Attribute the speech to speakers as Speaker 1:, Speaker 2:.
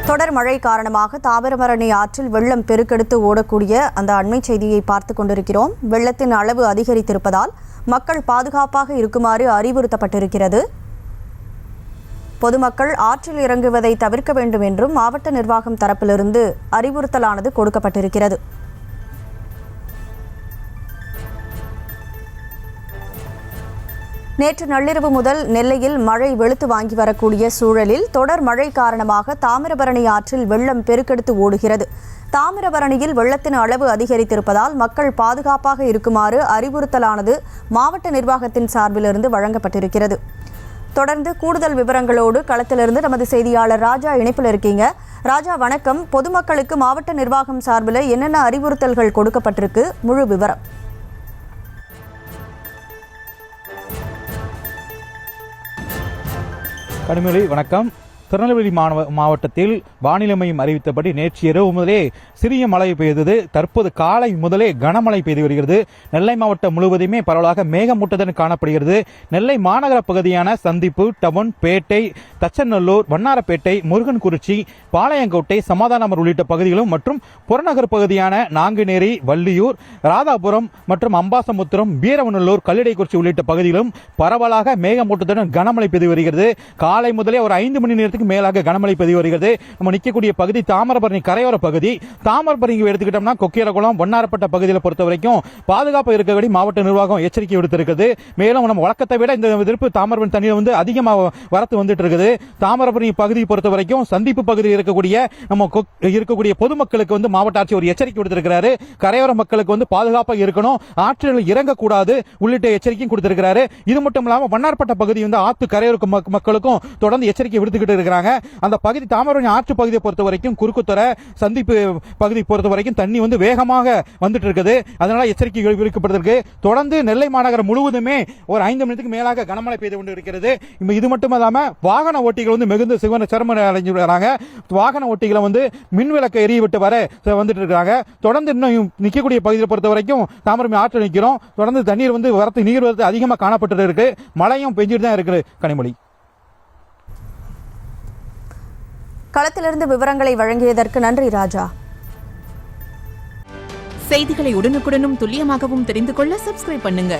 Speaker 1: தொடர் மழை காரணமாக தாமிரபரணி ஆற்றில் வெள்ளம் பெருக்கெடுத்து ஓடக்கூடிய அந்த அண்மை செய்தியை பார்த்து கொண்டிருக்கிறோம். வெள்ளத்தின் அளவு அதிகரித்திருப்பதால் மக்கள் பாதுகாப்பாக இருக்குமாறு அறிவுறுத்தப்பட்டிருக்கிறது. பொதுமக்கள் ஆற்றில் இறங்குவதை தவிர்க்க வேண்டும் என்றும் மாவட்ட நிர்வாகம் தரப்பிலிருந்து அறிவுறுத்தலானது கொடுக்கப்பட்டிருக்கிறது. நேற்று நள்ளிரவு முதல் நெல்லையில் மழை வெளுத்து வாங்கி வரக்கூடிய சூழலில் தொடர் மழை காரணமாக தாமிரபரணி ஆற்றில் வெள்ளம் பெருக்கெடுத்து ஓடுகிறது. தாமிரபரணியில் வெள்ளத்தின் அளவு அதிகரித்திருப்பதால் மக்கள் பாதுகாப்பாக இருக்குமாறு அறிவுறுத்தலானது மாவட்ட நிர்வாகத்தின் சார்பிலிருந்து வழங்கப்பட்டிருக்கிறது. தொடர்ந்து கூடுதல் விவரங்களோடு களத்திலிருந்து நமது செய்தியாளர் ராஜா இணைப்பில் இருக்கீங்க. ராஜா வணக்கம். பொதுமக்களுக்கு மாவட்ட நிர்வாகம் சார்பில் என்னென்ன அறிவுறுத்தல்கள் கொடுக்கப்பட்டிருக்கு, முழு விவரம்?
Speaker 2: கனிமொழி வணக்கம். திருநெல்வேலி மாவட்டத்தில் வானிலை மையம் அறிவித்தபடி நேற்று இரவு முதலே சிறிய மழை பெய்தது. தற்போது காலை முதலே கனமழை பெய்து வருகிறது. நெல்லை மாவட்டம் முழுவதுமே பரவலாக மேகமூட்டத்துடன் காணப்படுகிறது. நெல்லை மாநகர பகுதியான சந்திப்பு, டவுன், பேட்டை, தச்சநல்லூர், வண்ணாரப்பேட்டை, முருகன்குறிச்சி, பாளையங்கோட்டை, சமாதானமர் உள்ளிட்ட பகுதிகளும் மற்றும் புறநகர் பகுதியான நாங்குநேரி, வள்ளியூர், ராதாபுரம் மற்றும் அம்பாசமுத்திரம், வீரவநல்லூர், கல்லிடைக்குறிச்சி உள்ளிட்ட பகுதிகளும் பரவலாக மேகமூட்டத்துடன் கனமழை பெய்து வருகிறது. காலை முதலே ஒரு 5 மணி நேரத்துக்கு மேலாக கனமழை பெய்து வருகிறது. நம்ம நிற்கக்கூடிய பகுதி தாமிரபரணி கரையோர பகுதி. தாமிரபரணி எடுத்துக்கிட்டோம்னா கொக்கியரகுளம், வண்ணாரப்பட்ட பகுதியில் பொறுத்த வரைக்கும் பாதுகாப்பு இருக்கபடி மாவட்ட நிர்வாகம் எச்சரிக்கை விடுத்திருக்கிறது. மேலும் நம்ம வழக்கத்தை விட இந்த எதிர்ப்பு தாமிரபரணி தண்ணீர் அதிகமாக வரத்து வந்துட்டு இருக்குது. தாமிரபரணி பகுதியை பொறுத்த வரைக்கும் சந்திப்பு பகுதியில் இருக்கக்கூடிய பொதுமக்களுக்கு மாவட்ட ஆட்சியர் ஒரு எச்சரிக்கை விடுத்திருக்கிறாரு. கரையோர மக்களுக்கு பாதுகாப்பாக இருக்கணும், ஆற்றில் இறங்கக்கூடாது உள்ளிட்ட எச்சரிக்கையும் கொடுத்திருக்கிறாரு. இது மட்டும் இல்லாமல் வண்ணாரப்பட்ட பகுதி ஆற்று கரையோர மக்களுக்கும் தொடர்ந்து எச்சரிக்கை விடுத்துக்கிட்டு இருக்கிறாங்க. அந்த பகுதி தாமிரபரணி ஆற்று பகுதியை பொறுத்த வரைக்கும் குறுக்குத்துறை, சந்திப்பு பகுதியை பொறுத்த வரைக்கும் தண்ணி வேகமாக வந்துட்டு இருக்குது. அதனால எச்சரிக்கை விடுக்கப்பட்டிருக்கு. தொடர்ந்து நெல்லை மாநகரம் முழுவதுமே ஒரு 5 மணிக்கு மேலாக கனமழை பெய்து கொண்டு இருக்கிறது. இது மட்டும் இல்லாம வாகன ஓட்டிகள் மிகுந்த சிரமம் அடைஞ்சு வராங்க. வாகன ஓட்டிகளை மின் விளக்கை எரிய விட்டு வர வந்துட்டு இருக்காங்க. தொடர்ந்து இன்னும் நிற்கக்கூடிய பகுதியை பொறுத்த வரைக்கும் தாமிரபரணி ஆற்று நிற்கிறோம். தொடர்ந்து தண்ணீர் நீர் வரத்து அதிகமாக காணப்பட்டு இருக்கு. மழையும் பெஞ்சிட்டு தான் இருக்கு. கனிமொழி,
Speaker 1: களத்திலிருந்து விவரங்களை வழங்கியதற்கு நன்றி ராஜா.
Speaker 3: செய்திகளை உடனுக்குடனும் துல்லியமாகவும் தெரிந்து கொள்ள சப்ஸ்கிரைப் பண்ணுங்க.